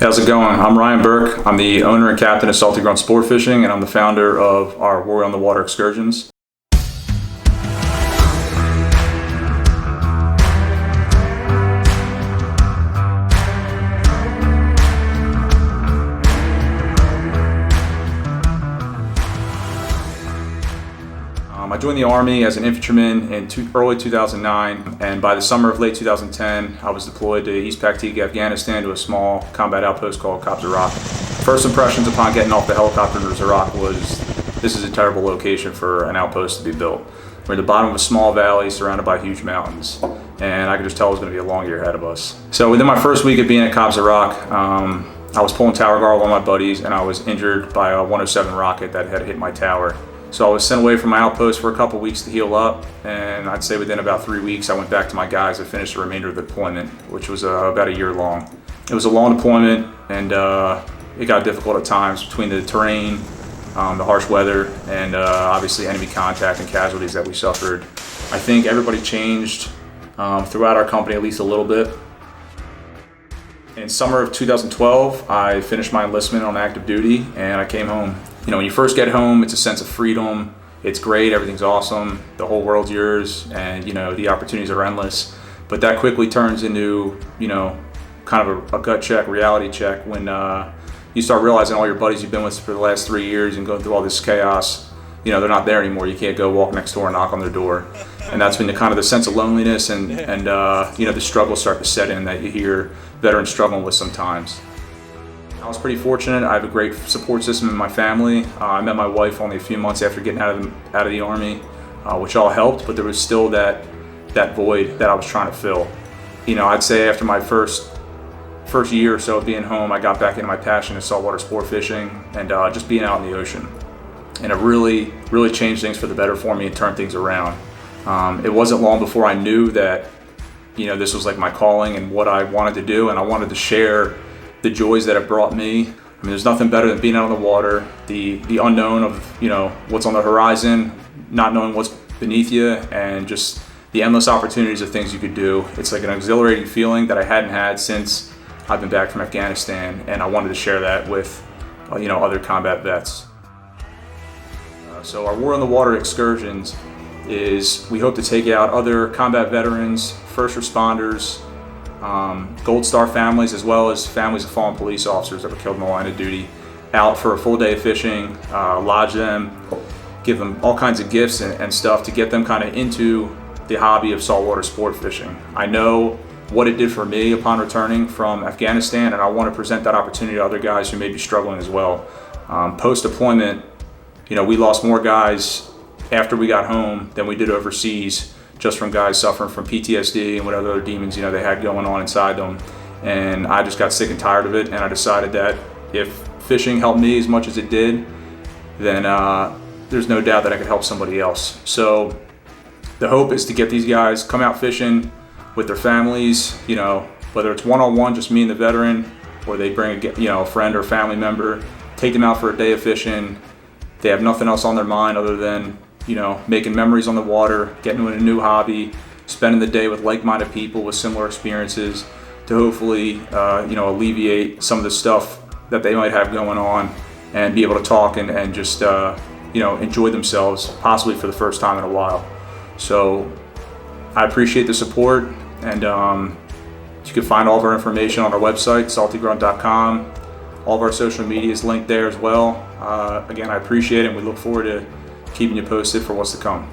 How's it going? I'm Ryan Burke. I'm the owner and captain of Salty Grunt Sport Fishing, and I'm the founder of our Warrior on the Water excursions. I joined the Army as an infantryman in early 2009, and by the summer of late 2010, I was deployed to East Paktika, Afghanistan, to a small combat outpost called Kop Zarak. First impressions upon getting off the helicopter in Zarak was, this is a terrible location for an outpost to be built. We're at the bottom of a small valley surrounded by huge mountains, and I could just tell it was going to be a long year ahead of us. So within my first week of being at Kop Zarak, I was pulling tower guard with one of my buddies, and I was injured by a 107 rocket that had hit my tower. So I was sent away from my outpost for a couple weeks to heal up, and I'd say within about 3 weeks I went back to my guys to finish the remainder of the deployment, which was about a year long. It was a long deployment, and it got difficult at times between the terrain, the harsh weather, and obviously enemy contact and casualties that we suffered. I think everybody changed throughout our company at least a little bit. In summer of 2012, I finished my enlistment on active duty, and I came home. You know, when you first get home, it's a sense of freedom. It's great, everything's awesome, the whole world's yours, and you know, the opportunities are endless. But that quickly turns into, you know, kind of a gut check, reality check, when you start realizing all your buddies you've been with for the last 3 years and going through all this chaos, you know, they're not there anymore. You can't go walk next door and knock on their door. And that's when the kind of the sense of loneliness and you know, the struggles start to set in that you hear veterans struggling with sometimes. I was pretty fortunate. I have a great support system in my family. I met my wife only a few months after getting out of the Army, which all helped, but there was still that void that I was trying to fill. You know, I'd say after my first year or so of being home, I got back into my passion of saltwater sport fishing and just being out in the ocean. And it really, really changed things for the better for me and turned things around. It wasn't long before I knew that, you know, this was like my calling and what I wanted to do, and I wanted to share the joys that it brought me. I mean, there's nothing better than being out on the water, the unknown of, you know, what's on the horizon, not knowing what's beneath you, and just the endless opportunities of things you could do. It's like an exhilarating feeling that I hadn't had since I've been back from Afghanistan, and I wanted to share that with, you know, other combat vets. So our War on the Water excursions is, we hope to take out other combat veterans, first responders, Gold Star families, as well as families of fallen police officers that were killed in the line of duty, out for a full day of fishing, lodge them, give them all kinds of gifts and stuff to get them kind of into the hobby of saltwater sport fishing. I know what it did for me upon returning from Afghanistan, and I want to present that opportunity to other guys who may be struggling as well. Post-deployment, you know, we lost more guys after we got home than we did overseas, just from guys suffering from PTSD and whatever other demons, you know, they had going on inside them. And I just got sick and tired of it, and I decided that if fishing helped me as much as it did, then there's no doubt that I could help somebody else. So the hope is to get these guys come out fishing with their families, you know, whether it's one-on-one, just me and the veteran, or they bring a friend or family member, take them out for a day of fishing. They have nothing else on their mind other than, you know, making memories on the water, getting into a new hobby, spending the day with like-minded people with similar experiences to hopefully, you know, alleviate some of the stuff that they might have going on and be able to talk and just, you know, enjoy themselves, possibly for the first time in a while. So I appreciate the support, and you can find all of our information on our website, saltygrunt.com. All of our social media is linked there as well. Again, I appreciate it, and we look forward to keeping you posted for what's to come.